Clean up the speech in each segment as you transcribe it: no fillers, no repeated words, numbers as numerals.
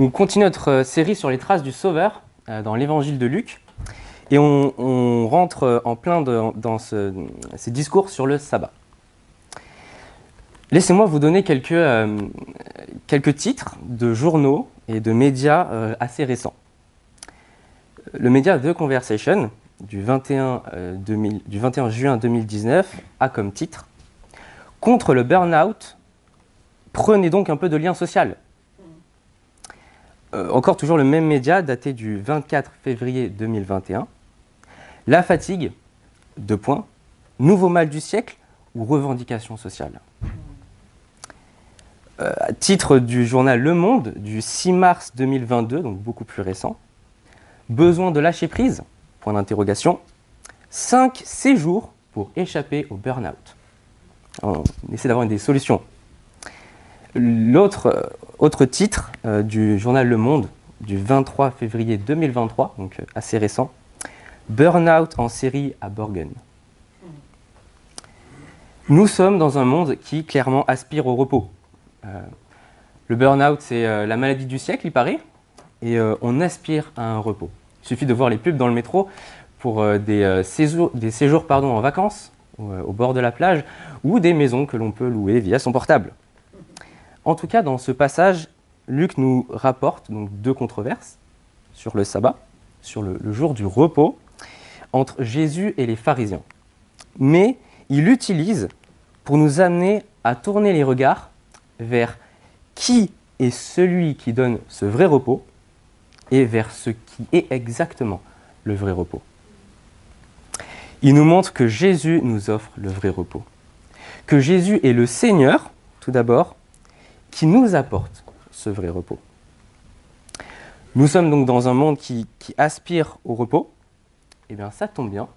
On continue notre série sur les traces du Sauveur dans l'évangile de Luc et on rentre en plein dans ces discours sur le sabbat. Laissez-moi vous donner quelques titres de journaux et de médias assez récents. Le média The Conversation du 21 juin 2019 a comme titre « Contre le burn-out, prenez donc un peu de lien social ». Encore toujours le même média daté du 24 février 2021. La fatigue, nouveau mal du siècle ou revendication sociale. Titre du journal Le Monde du 6 mars 2022, donc beaucoup plus récent. Besoin de lâcher prise, 5 séjours pour échapper au burn-out. On essaie d'avoir des solutions. Autre titre du journal Le Monde du 23 février 2023, donc assez récent, Burn-out en série à Borgen. Nous sommes dans un monde qui clairement aspire au repos. Le burn-out, c'est la maladie du siècle, il paraît, et on aspire à un repos. Il suffit de voir les pubs dans le métro pour des séjours en vacances, au bord de la plage, ou des maisons que l'on peut louer via son portable. En tout cas, dans ce passage, Luc nous rapporte donc deux controverses sur le sabbat, sur le jour du repos, entre Jésus et les pharisiens. Mais il l'utilise pour nous amener à tourner les regards vers qui est celui qui donne ce vrai repos et vers ce qui est exactement le vrai repos. Il nous montre que Jésus nous offre le vrai repos, que Jésus est le Seigneur, tout d'abord, qui nous apporte ce vrai repos. Nous sommes donc dans un monde qui aspire au repos. Eh bien, ça tombe bien,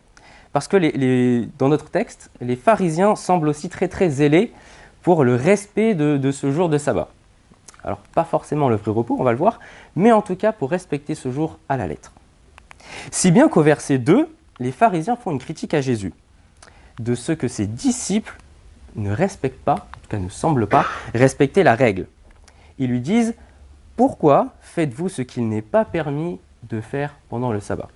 parce que dans notre texte, les pharisiens semblent aussi très zélés pour le respect de ce jour de sabbat. Alors, pas forcément le vrai repos, on va le voir, mais en tout cas pour respecter ce jour à la lettre. Si bien qu'au verset 2, les pharisiens font une critique à Jésus de ce que ses disciples ne respectent pas, en tout cas ne semblent pas, respecter la règle. Ils lui disent « Pourquoi faites-vous ce qu'il n'est pas permis de faire pendant le sabbat ?»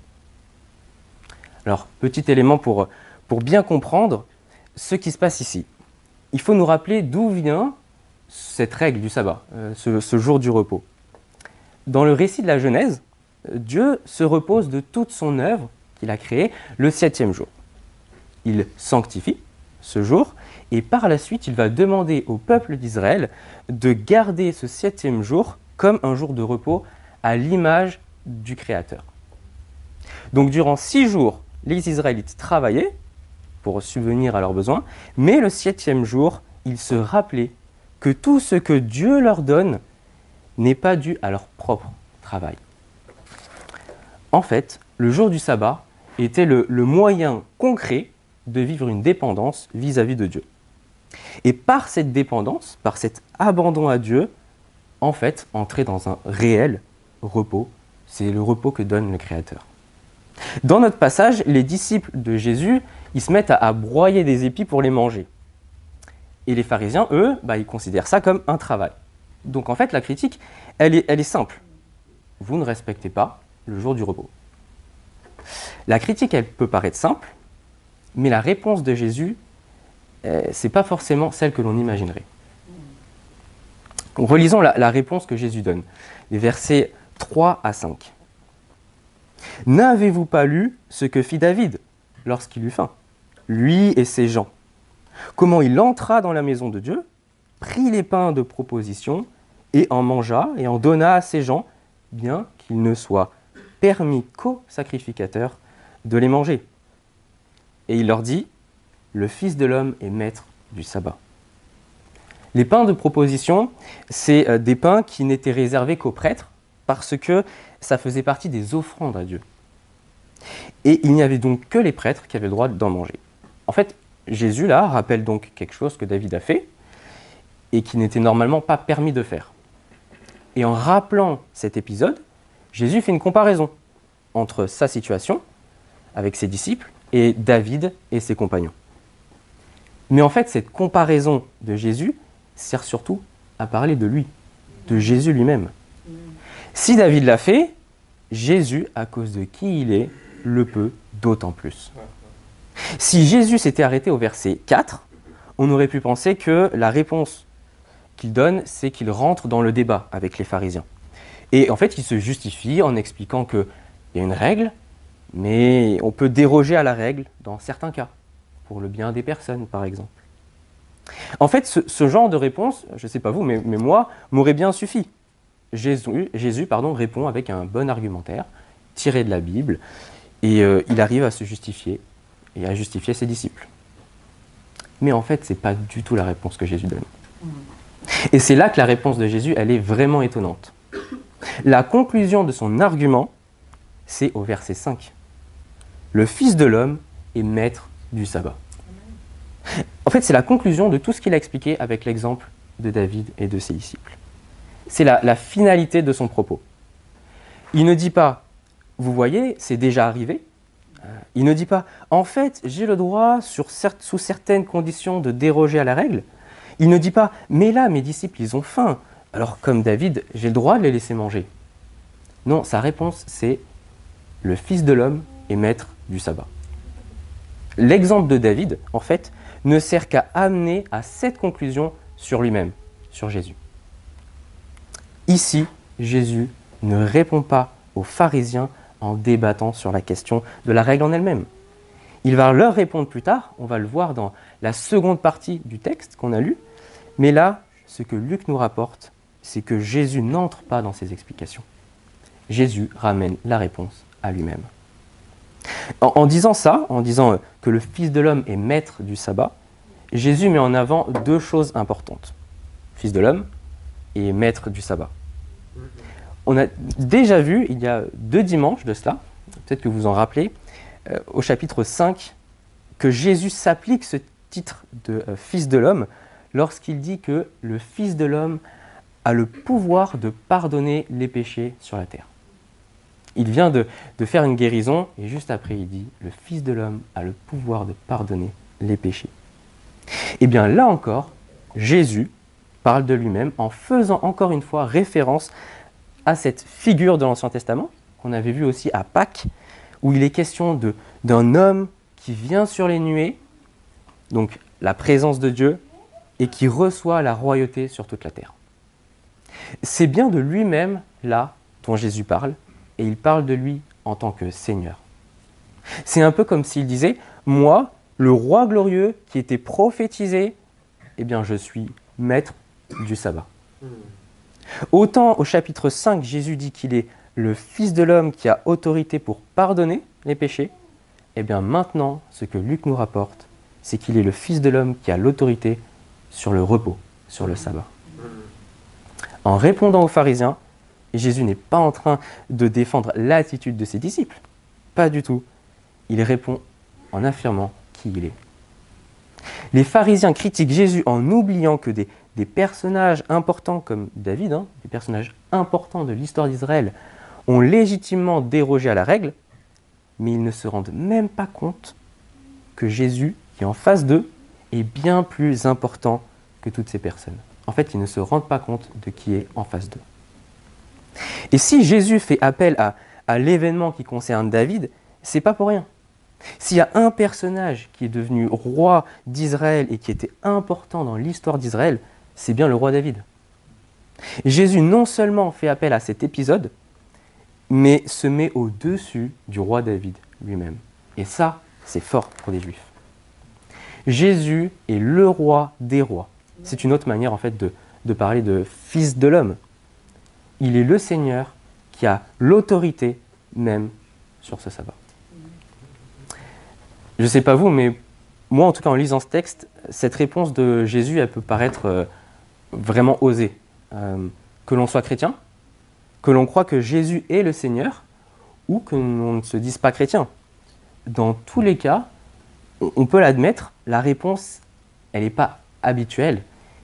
Alors, petit élément pour bien comprendre ce qui se passe ici. Il faut nous rappeler d'où vient cette règle du sabbat, ce jour du repos. Dans le récit de la Genèse, Dieu se repose de toute son œuvre qu'il a créée le 7e jour. Il sanctifie ce jour et par la suite, il va demander au peuple d'Israël de garder ce 7e jour comme un jour de repos à l'image du Créateur. Donc durant 6 jours, les Israélites travaillaient pour subvenir à leurs besoins, mais le 7e jour, ils se rappelaient que tout ce que Dieu leur donne n'est pas dû à leur propre travail. En fait, le jour du sabbat était le moyen concret de vivre une dépendance vis-à-vis de Dieu. Et par cette dépendance, par cet abandon à Dieu, en fait, entrer dans un réel repos, c'est le repos que donne le Créateur. Dans notre passage, les disciples de Jésus, ils se mettent à broyer des épis pour les manger. Et les pharisiens, eux, ils considèrent ça comme un travail. Donc en fait, la critique, elle est simple. Vous ne respectez pas le jour du repos. La critique, elle peut paraître simple, mais la réponse de Jésus, ce n'est pas forcément celle que l'on imaginerait. Donc, relisons la réponse que Jésus donne, les versets 3 à 5. « N'avez-vous pas lu ce que fit David lorsqu'il eut faim, lui et ses gens? Comment il entra dans la maison de Dieu, prit les pains de proposition et en mangea et en donna à ses gens, bien qu'il ne soit permis qu'aux sacrificateurs de les manger. Et il leur dit, le Fils de l'homme est maître du sabbat. » Les pains de proposition, c'est des pains qui n'étaient réservés qu'aux prêtres parce que ça faisait partie des offrandes à Dieu. Et il n'y avait donc que les prêtres qui avaient le droit d'en manger. En fait, Jésus, là, rappelle donc quelque chose que David a fait et qui n'était normalement pas permis de faire. Et en rappelant cet épisode, Jésus fait une comparaison entre sa situation avec ses disciples et David et ses compagnons. Mais en fait, cette comparaison de Jésus sert surtout à parler de lui, de Jésus lui-même. Si David l'a fait, Jésus, à cause de qui il est, le peut d'autant plus. Si Jésus s'était arrêté au verset 4, on aurait pu penser que la réponse qu'il donne, c'est qu'il rentre dans le débat avec les pharisiens. Et en fait, il se justifie en expliquant qu'il y a une règle, mais on peut déroger à la règle dans certains cas, pour le bien des personnes, par exemple. En fait, ce genre de réponse, je ne sais pas vous, mais moi, m'aurait bien suffi. Jésus répond avec un bon argumentaire, tiré de la Bible, et il arrive à se justifier et à justifier ses disciples. Mais en fait, ce n'est pas du tout la réponse que Jésus donne. Et c'est là que la réponse de Jésus, elle est vraiment étonnante. La conclusion de son argument, c'est au verset 5. Le Fils de l'homme est maître du sabbat. En fait, c'est la conclusion de tout ce qu'il a expliqué avec l'exemple de David et de ses disciples. C'est la finalité de son propos. Il ne dit pas, vous voyez, c'est déjà arrivé. Il ne dit pas, en fait, j'ai le droit, sous certaines conditions, de déroger à la règle. Il ne dit pas, mais là, mes disciples, ils ont faim. Alors, comme David, j'ai le droit de les laisser manger. Non, sa réponse, c'est, le Fils de l'homme est maître du sabbat. L'exemple de David, en fait, ne sert qu'à amener à cette conclusion sur lui-même, sur Jésus. Ici, Jésus ne répond pas aux pharisiens en débattant sur la question de la règle en elle-même. Il va leur répondre plus tard, on va le voir dans la seconde partie du texte qu'on a lu, mais là, ce que Luc nous rapporte, c'est que Jésus n'entre pas dans ses explications. Jésus ramène la réponse à lui-même. En disant ça, en disant que le Fils de l'homme est maître du sabbat, Jésus met en avant deux choses importantes. Fils de l'homme et maître du sabbat. On a déjà vu, il y a 2 dimanches de cela, peut-être que vous en rappelez, au chapitre 5, que Jésus s'applique ce titre de Fils de l'homme lorsqu'il dit que le Fils de l'homme a le pouvoir de pardonner les péchés sur la terre. Il vient de faire une guérison et juste après il dit « Le Fils de l'homme a le pouvoir de pardonner les péchés ». Et bien là encore, Jésus parle de lui-même en faisant encore une fois référence à cette figure de l'Ancien Testament, qu'on avait vu aussi à Pâques, où il est question d'un homme qui vient sur les nuées, donc la présence de Dieu, et qui reçoit la royauté sur toute la terre. C'est bien de lui-même, là, dont Jésus parle, et il parle de lui en tant que Seigneur. C'est un peu comme s'il disait « Moi, le roi glorieux qui était prophétisé, eh bien je suis maître du sabbat. » Autant au chapitre 5, Jésus dit qu'il est le Fils de l'homme qui a autorité pour pardonner les péchés, eh bien maintenant, ce que Luc nous rapporte, c'est qu'il est le Fils de l'homme qui a l'autorité sur le repos, sur le sabbat. En répondant aux pharisiens, Jésus n'est pas en train de défendre l'attitude de ses disciples. Pas du tout. Il répond en affirmant qui il est. Les pharisiens critiquent Jésus en oubliant que des personnages importants comme David, des personnages importants de l'histoire d'Israël, ont légitimement dérogé à la règle, mais ils ne se rendent même pas compte que Jésus, qui est en face d'eux, est bien plus important que toutes ces personnes. En fait, ils ne se rendent pas compte de qui est en face d'eux. Et si Jésus fait appel à l'événement qui concerne David, c'est pas pour rien. S'il y a un personnage qui est devenu roi d'Israël et qui était important dans l'histoire d'Israël, c'est bien le roi David. Jésus non seulement fait appel à cet épisode, mais se met au-dessus du roi David lui-même. Et ça, c'est fort pour les Juifs. Jésus est le roi des rois. C'est une autre manière en fait de parler de Fils de l'homme. Il est le Seigneur qui a l'autorité même sur ce sabbat. Je ne sais pas vous, mais moi en tout cas en lisant ce texte, cette réponse de Jésus, elle peut paraître vraiment osée. Que l'on soit chrétien, que l'on croit que Jésus est le Seigneur, ou que l'on ne se dise pas chrétien. Dans tous les cas, on peut l'admettre, la réponse, elle n'est pas habituelle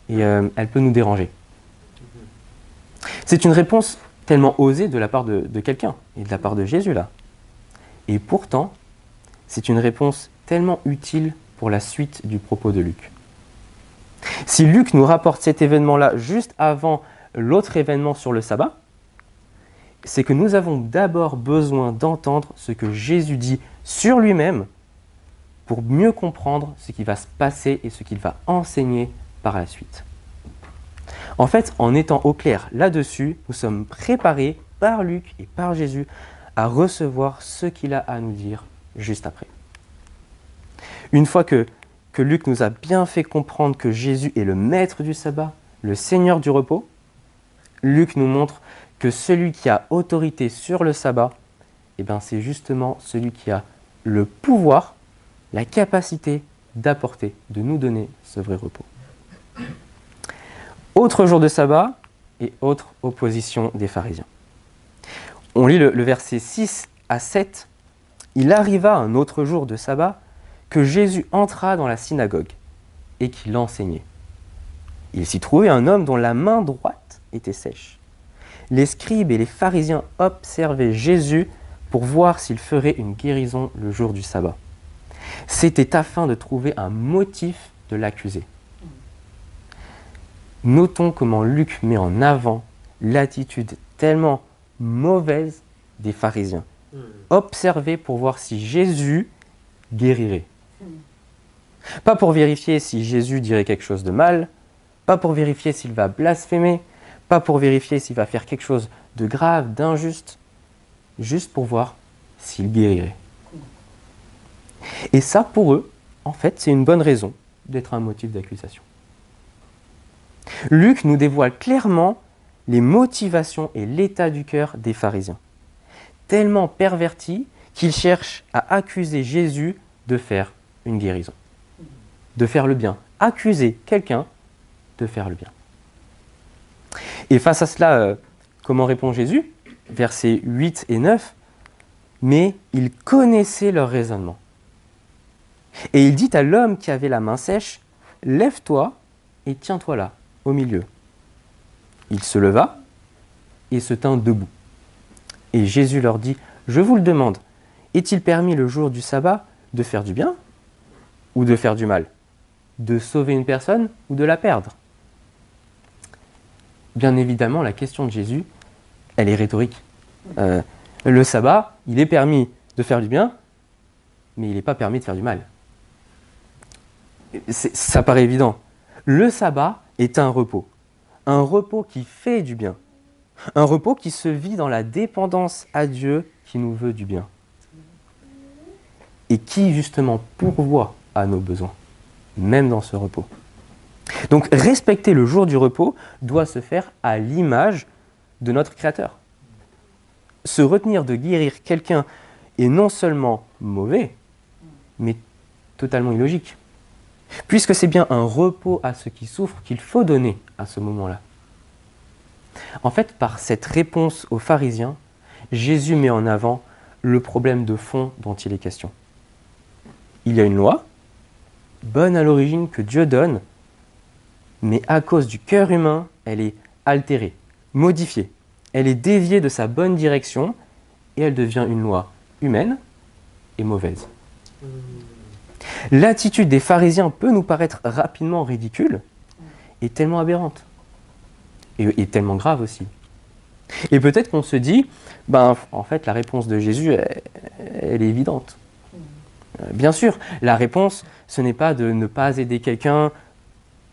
et elle peut nous déranger. C'est une réponse tellement osée de la part de quelqu'un, et de la part de Jésus là. Et pourtant, c'est une réponse tellement utile pour la suite du propos de Luc. Si Luc nous rapporte cet événement-là juste avant l'autre événement sur le sabbat, c'est que nous avons d'abord besoin d'entendre ce que Jésus dit sur lui-même pour mieux comprendre ce qui va se passer et ce qu'il va enseigner par la suite. En fait, en étant au clair là-dessus, nous sommes préparés par Luc et par Jésus à recevoir ce qu'il a à nous dire juste après. Une fois que Luc nous a bien fait comprendre que Jésus est le maître du sabbat, le Seigneur du repos, Luc nous montre que celui qui a autorité sur le sabbat, c'est justement celui qui a le pouvoir, la capacité d'apporter, de nous donner ce vrai repos. Autre jour de sabbat et autre opposition des pharisiens. On lit le verset 6 à 7. « Il arriva un autre jour de sabbat que Jésus entra dans la synagogue et qu'il enseignait. Il s'y trouvait un homme dont la main droite était sèche. Les scribes et les pharisiens observaient Jésus pour voir s'il ferait une guérison le jour du sabbat. C'était afin de trouver un motif de l'accuser. » Notons comment Luc met en avant l'attitude tellement mauvaise des pharisiens. Observer pour voir si Jésus guérirait. Pas pour vérifier si Jésus dirait quelque chose de mal, pas pour vérifier s'il va blasphémer, pas pour vérifier s'il va faire quelque chose de grave, d'injuste, juste pour voir s'il guérirait. Et ça, pour eux, en fait, c'est une bonne raison d'être un motif d'accusation. Luc nous dévoile clairement les motivations et l'état du cœur des pharisiens, tellement pervertis qu'ils cherchent à accuser Jésus de faire une guérison, de faire le bien, accuser quelqu'un de faire le bien. Et face à cela, comment répond Jésus ? Versets 8 et 9. « Mais il connaissait leur raisonnement. Et il dit à l'homme qui avait la main sèche, « Lève-toi et tiens-toi là, au milieu. » Il se leva et se tint debout. Et Jésus leur dit, « Je vous le demande, est-il permis le jour du sabbat de faire du bien ou de faire du mal ? De sauver une personne ou de la perdre ?» Bien évidemment, la question de Jésus, elle est rhétorique. Le sabbat, il est permis de faire du bien, mais il n'est pas permis de faire du mal. Ça paraît évident. Le sabbat est un repos qui fait du bien, un repos qui se vit dans la dépendance à Dieu qui nous veut du bien et qui justement pourvoit à nos besoins, même dans ce repos. Donc respecter le jour du repos doit se faire à l'image de notre Créateur. Se retenir de guérir quelqu'un est non seulement mauvais, mais totalement illogique. Puisque c'est bien un repos à ceux qui souffrent qu'il faut donner à ce moment-là. En fait, par cette réponse aux pharisiens, Jésus met en avant le problème de fond dont il est question. Il y a une loi, bonne à l'origine que Dieu donne, mais à cause du cœur humain, elle est altérée, modifiée. Elle est déviée de sa bonne direction et elle devient une loi humaine et mauvaise. L'attitude des pharisiens peut nous paraître rapidement ridicule et tellement aberrante. Et tellement grave aussi. Et peut-être qu'on se dit, en fait, la réponse de Jésus, elle est évidente. Bien sûr, la réponse, ce n'est pas de ne pas aider quelqu'un,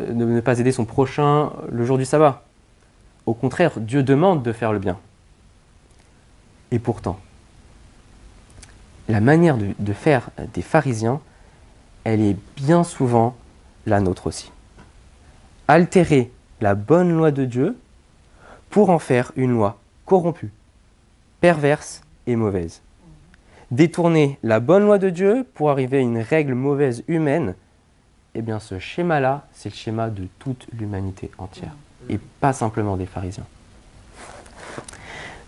de ne pas aider son prochain le jour du sabbat. Au contraire, Dieu demande de faire le bien. Et pourtant, la manière de faire des pharisiens, elle est bien souvent la nôtre aussi. Altérer la bonne loi de Dieu pour en faire une loi corrompue, perverse et mauvaise. Détourner la bonne loi de Dieu pour arriver à une règle mauvaise humaine, ce schéma-là, c'est le schéma de toute l'humanité entière, et pas simplement des pharisiens.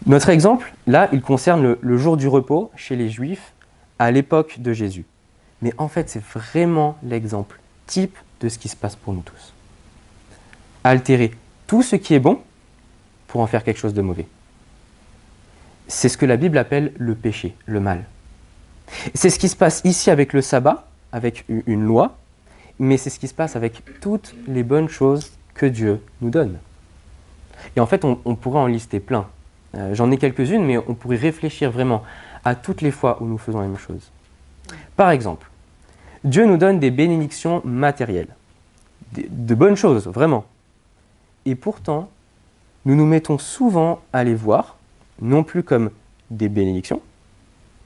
Notre exemple, là, il concerne le jour du repos chez les Juifs à l'époque de Jésus. Mais en fait, c'est vraiment l'exemple type de ce qui se passe pour nous tous. Altérer tout ce qui est bon pour en faire quelque chose de mauvais. C'est ce que la Bible appelle le péché, le mal. C'est ce qui se passe ici avec le sabbat, avec une loi, mais c'est ce qui se passe avec toutes les bonnes choses que Dieu nous donne. Et en fait, on pourrait en lister plein. J'en ai quelques-unes, mais on pourrait réfléchir vraiment à toutes les fois où nous faisons la même chose. Par exemple, Dieu nous donne des bénédictions matérielles, de bonnes choses, vraiment. Et pourtant, nous nous mettons souvent à les voir, non plus comme des bénédictions,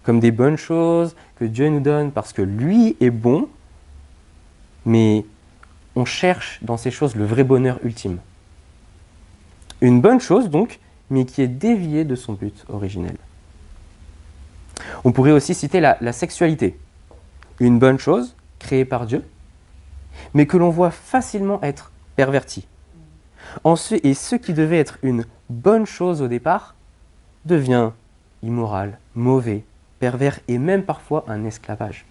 comme des bonnes choses que Dieu nous donne parce que lui est bon, mais on cherche dans ces choses le vrai bonheur ultime. Une bonne chose donc, mais qui est déviée de son but originel. On pourrait aussi citer la sexualité. Une bonne chose, créée par Dieu, mais que l'on voit facilement être pervertie. Et ce qui devait être une bonne chose au départ, devient immoral, mauvais, pervers et même parfois un esclavage.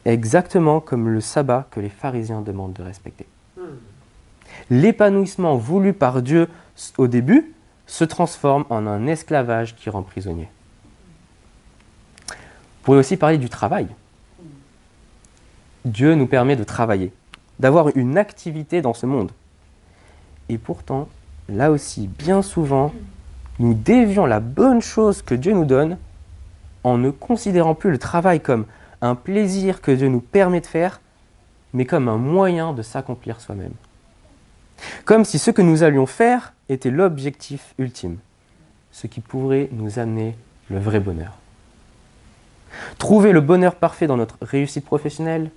Exactement comme le sabbat que les pharisiens demandent de respecter. L'épanouissement voulu par Dieu au début se transforme en un esclavage qui rend prisonnier. On pourrait aussi parler du travail. Dieu nous permet de travailler, d'avoir une activité dans ce monde. Et pourtant, là aussi, bien souvent, nous dévions la bonne chose que Dieu nous donne en ne considérant plus le travail comme un plaisir que Dieu nous permet de faire, mais comme un moyen de s'accomplir soi-même. Comme si ce que nous allions faire était l'objectif ultime, ce qui pourrait nous amener le vrai bonheur. Trouver le bonheur parfait dans notre réussite professionnelle,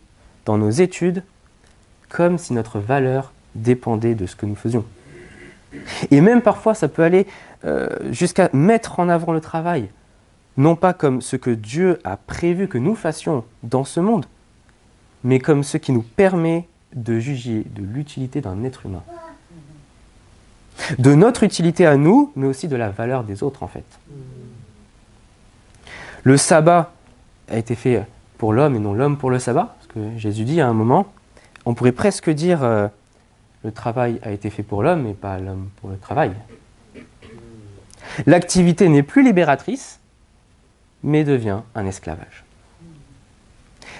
dans nos études, comme si notre valeur dépendait de ce que nous faisions. Et même parfois, ça peut aller jusqu'à mettre en avant le travail, non pas comme ce que Dieu a prévu que nous fassions dans ce monde, mais comme ce qui nous permet de juger de l'utilité d'un être humain. De notre utilité à nous, mais aussi de la valeur des autres, en fait. Le sabbat a été fait pour l'homme et non l'homme pour le sabbat, parce que Jésus dit à un moment, on pourrait presque dire le travail a été fait pour l'homme et pas l'homme pour le travail. L'activité n'est plus libératrice, mais devient un esclavage.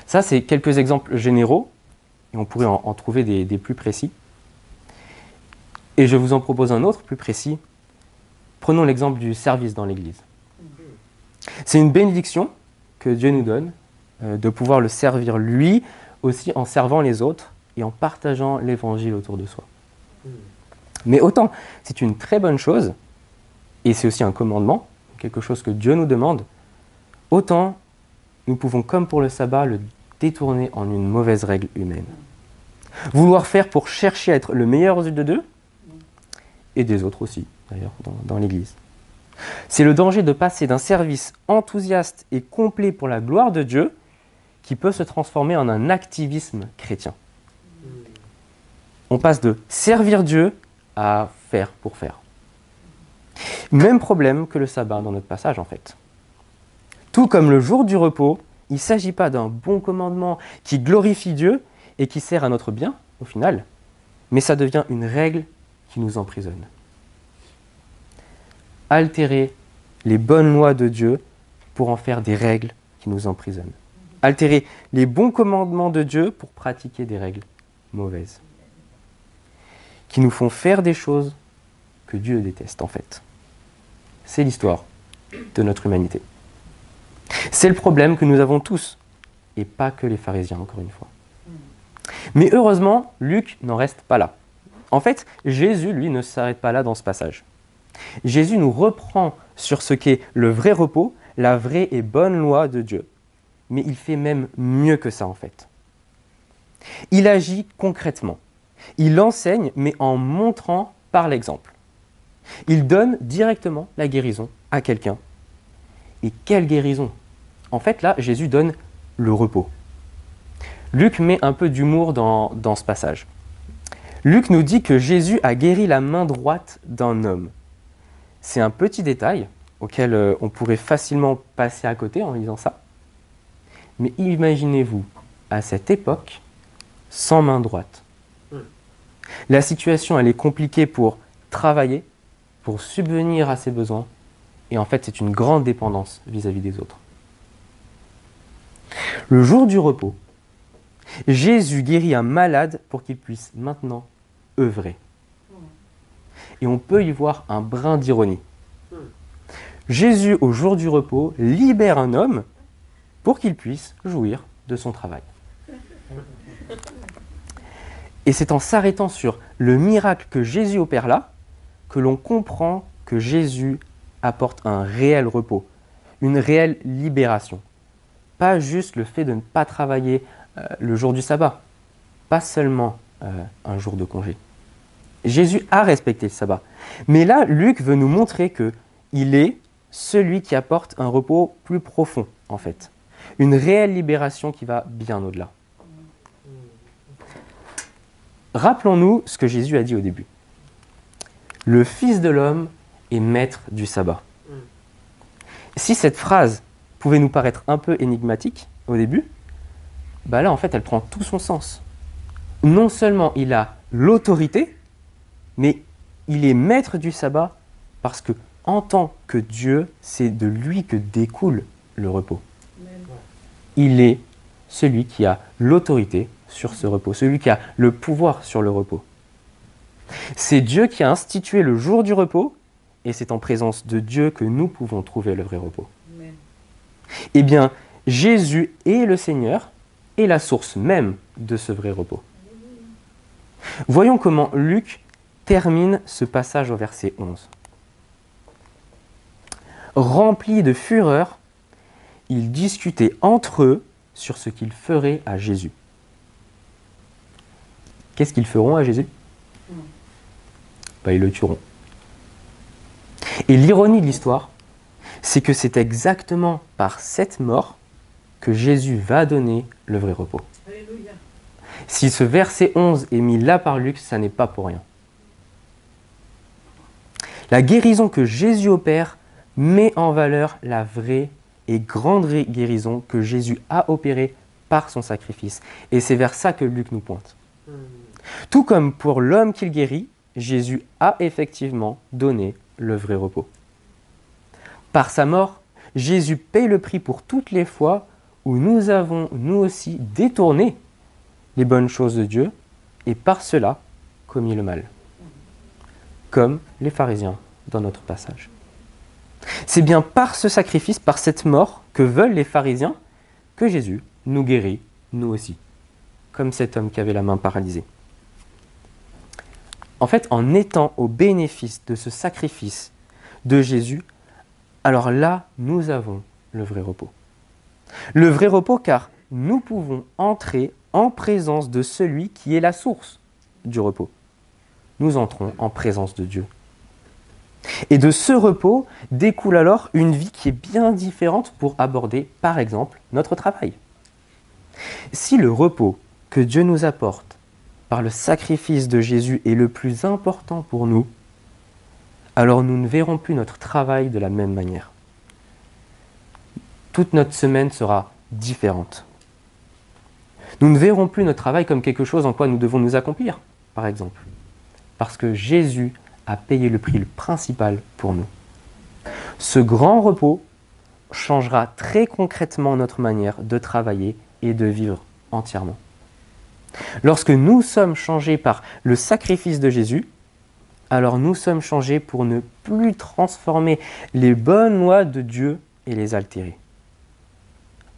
Ça, c'est quelques exemples généraux, et on pourrait en trouver des plus précis. Et je vous en propose un autre plus précis. Prenons l'exemple du service dans l'Église. C'est une bénédiction que Dieu nous donne, de pouvoir le servir lui, aussi en servant les autres et en partageant l'Évangile autour de soi. Mais autant c'est une très bonne chose, et c'est aussi un commandement, quelque chose que Dieu nous demande, autant nous pouvons, comme pour le sabbat, le détourner en une mauvaise règle humaine. Vouloir faire pour chercher à être le meilleur aux yeux de Dieu, et des autres aussi, d'ailleurs, dans l'Église. C'est le danger de passer d'un service enthousiaste et complet pour la gloire de Dieu qui peut se transformer en un activisme chrétien. On passe de servir Dieu à faire pour faire. Même problème que le sabbat dans notre passage, en fait. Tout comme le jour du repos, il ne s'agit pas d'un bon commandement qui glorifie Dieu et qui sert à notre bien, au final, mais ça devient une règle qui nous emprisonne. Altérer les bonnes lois de Dieu pour en faire des règles qui nous emprisonnent. Altérer les bons commandements de Dieu pour pratiquer des règles mauvaises, qui nous font faire des choses que Dieu déteste, en fait. C'est l'histoire de notre humanité. C'est le problème que nous avons tous, et pas que les pharisiens, encore une fois. Mais heureusement, Luc n'en reste pas là. En fait, Jésus, lui, ne s'arrête pas là dans ce passage. Jésus nous reprend sur ce qu'est le vrai repos, la vraie et bonne loi de Dieu. Mais il fait même mieux que ça, en fait. Il agit concrètement. Il enseigne, mais en montrant par l'exemple. Il donne directement la guérison à quelqu'un. Et quelle guérison! En fait, là, Jésus donne le repos. Luc met un peu d'humour dans ce passage. Luc nous dit que Jésus a guéri la main droite d'un homme. C'est un petit détail auquel on pourrait facilement passer à côté en lisant ça. Mais imaginez-vous, à cette époque, sans main droite. La situation, elle est compliquée pour travailler, pour subvenir à ses besoins, et en fait, c'est une grande dépendance vis-à-vis des autres. Le jour du repos, Jésus guérit un malade pour qu'il puisse maintenant œuvrer. Et on peut y voir un brin d'ironie. Jésus, au jour du repos, libère un homme pour qu'il puisse jouir de son travail. Et c'est en s'arrêtant sur le miracle que Jésus opère là, que l'on comprend que Jésus apporte un réel repos, une réelle libération. Pas juste le fait de ne pas travailler le jour du sabbat, pas seulement un jour de congé. Jésus a respecté le sabbat. Mais là, Luc veut nous montrer qu'il est celui qui apporte un repos plus profond, en fait. Une réelle libération qui va bien au-delà. Rappelons-nous ce que Jésus a dit au début. Le Fils de l'homme est maître du sabbat. Si cette phrase pouvait nous paraître un peu énigmatique au début, bah là, en fait, elle prend tout son sens. Non seulement il a l'autorité, mais il est maître du sabbat parce que, en tant que Dieu, c'est de lui que découle le repos. Il est celui qui a l'autorité sur ce repos, celui qui a le pouvoir sur le repos. C'est Dieu qui a institué le jour du repos, et c'est en présence de Dieu que nous pouvons trouver le vrai repos. Amen. Eh bien, Jésus est le Seigneur et la source même de ce vrai repos. Voyons comment Luc termine ce passage au verset 11. Remplis de fureur, ils discutaient entre eux sur ce qu'ils feraient à Jésus. Qu'est-ce qu'ils feront à Jésus ? Ils le tueront. Et l'ironie de l'histoire, c'est que c'est exactement par cette mort que Jésus va donner le vrai repos. Alléluia. Si ce verset 11 est mis là par Luc, ça n'est pas pour rien. La guérison que Jésus opère met en valeur la vraie et grande guérison que Jésus a opérée par son sacrifice. Et c'est vers ça que Luc nous pointe. Tout comme pour l'homme qu'il guérit, Jésus a effectivement donné le vrai repos. Par sa mort, Jésus paye le prix pour toutes les fois où nous avons, nous aussi, détourné les bonnes choses de Dieu et par cela commis le mal. Comme les pharisiens dans notre passage. C'est bien par ce sacrifice, par cette mort que veulent les pharisiens, que Jésus nous guérit, nous aussi. Comme cet homme qui avait la main paralysée. En fait, en étant au bénéfice de ce sacrifice de Jésus, alors là, nous avons le vrai repos. Le vrai repos car nous pouvons entrer en présence de celui qui est la source du repos. Nous entrons en présence de Dieu. Et de ce repos découle alors une vie qui est bien différente pour aborder, par exemple, notre travail. Si le repos que Dieu nous apporte par le sacrifice de Jésus est le plus important pour nous, alors nous ne verrons plus notre travail de la même manière. Toute notre semaine sera différente. Nous ne verrons plus notre travail comme quelque chose en quoi nous devons nous accomplir, par exemple, parce que Jésus a payé le prix principal pour nous. Ce grand repos changera très concrètement notre manière de travailler et de vivre entièrement. Lorsque nous sommes changés par le sacrifice de Jésus, alors nous sommes changés pour ne plus transformer les bonnes lois de Dieu et les altérer.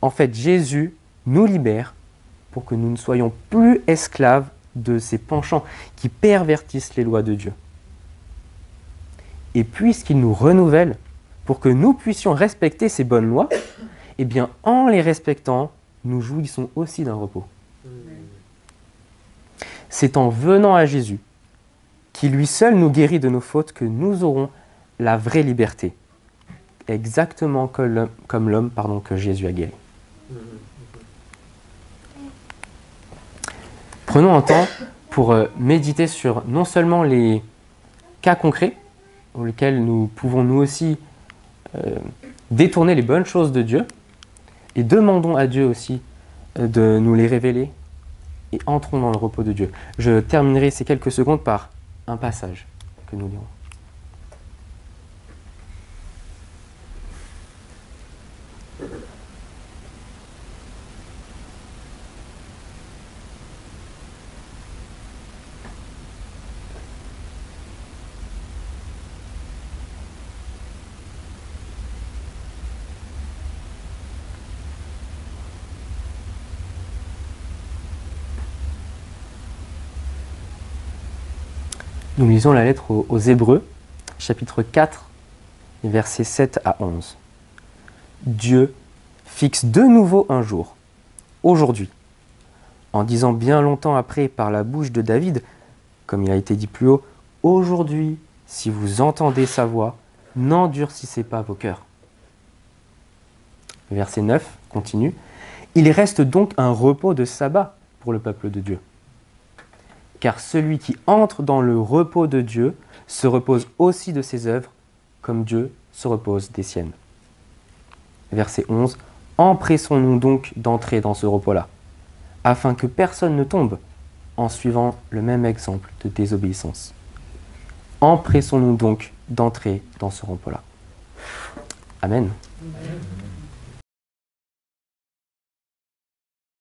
En fait, Jésus nous libère pour que nous ne soyons plus esclaves de ces penchants qui pervertissent les lois de Dieu. Et puisqu'il nous renouvelle pour que nous puissions respecter ces bonnes lois, eh bien, en les respectant, nous jouissons aussi d'un repos. C'est en venant à Jésus, qui lui seul nous guérit de nos fautes, que nous aurons la vraie liberté, exactement comme l'homme que Jésus a guéri. Prenons un temps pour méditer sur non seulement les cas concrets, dans lesquels nous pouvons nous aussi détourner les bonnes choses de Dieu, et demandons à Dieu aussi de nous les révéler, et entrons dans le repos de Dieu. Je terminerai ces quelques secondes par un passage que nous lirons. Nous lisons la lettre aux Hébreux, chapitre 4, versets 7 à 11. Dieu fixe de nouveau un jour, aujourd'hui, en disant bien longtemps après par la bouche de David, comme il a été dit plus haut, « Aujourd'hui, si vous entendez sa voix, n'endurcissez pas vos cœurs. » Verset 9 continue. « Il reste donc un repos de sabbat pour le peuple de Dieu. Car celui qui entre dans le repos de Dieu se repose aussi de ses œuvres, comme Dieu se repose des siennes. » Verset 11. « Empressons-nous donc d'entrer dans ce repos-là, afin que personne ne tombe en suivant le même exemple de désobéissance. » Empressons-nous donc d'entrer dans ce repos-là. Amen. Amen.